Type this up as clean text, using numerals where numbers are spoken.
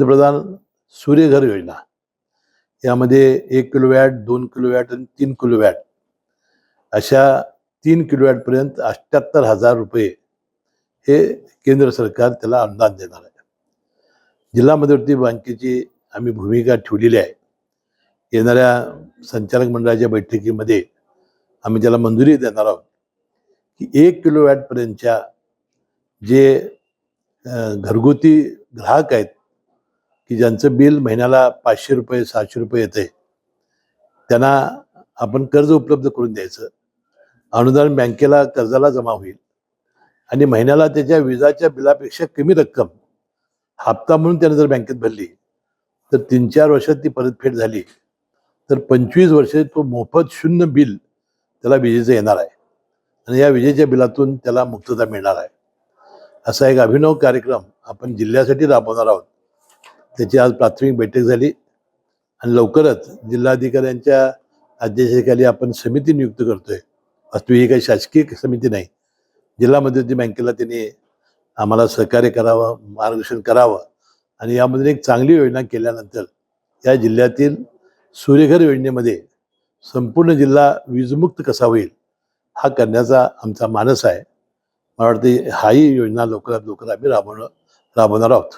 पंतप्रधान सूर्यघर योजना यामध्ये 1 किलोवॅट, 2 किलोवॅट आणि 3 किलोवॅट अशा 3 किलोवॅटपर्यंत 78,000 रुपये हे केंद्र सरकार त्याला अनुदान देणार आहे. जिल्हा मध्यवर्ती बँकेची आम्ही भूमिका ठेवलेली आहे. येणाऱ्या संचालक मंडळाच्या बैठकीमध्ये आम्ही त्याला मंजुरी देणार आहोत की 1 किलोवॅटपर्यंतच्या जे घरगुती ग्राहक आहेत की ज्यांचं बिल महिन्याला 500 रुपये 600 रुपये येते, त्यांना आपण कर्ज उपलब्ध करून द्यायचं. अनुदान बँकेला कर्जाला जमा होईल आणि महिन्याला त्याच्या विजाच्या बिलापेक्षा कमी रक्कम हप्ता म्हणून त्याने जर बँकेत भरली तर 3-4 वर्षात ती परतफेड झाली तर 25 वर्षे तो मोफत शून्य बिल त्याला विजेचं येणार आहे आणि या विजेच्या बिलातून त्याला मुक्तता मिळणार आहे. असा एक अभिनव कार्यक्रम आपण जिल्ह्यासाठी राबवणार आहोत. त्याची आज प्राथमिक बैठक झाली आणि लवकरच जिल्हाधिकाऱ्यांच्या अध्यक्षतेखाली आपण समिती नियुक्त करतोय. वास्तविक ही काही शासकीय समिती नाही. जिल्हा मध्यवर्ती बँकेला त्यांनी आम्हाला सहकार्य करावं, मार्गदर्शन करावं आणि यामधून एक चांगली योजना केल्यानंतर या जिल्ह्यातील सूर्यघर योजनेमध्ये संपूर्ण जिल्हा वीजमुक्त कसा होईल हा करण्याचा आमचा मानस आहे. मला वाटतं हाही योजना लवकरात लवकर आम्ही राबवणार आहोत.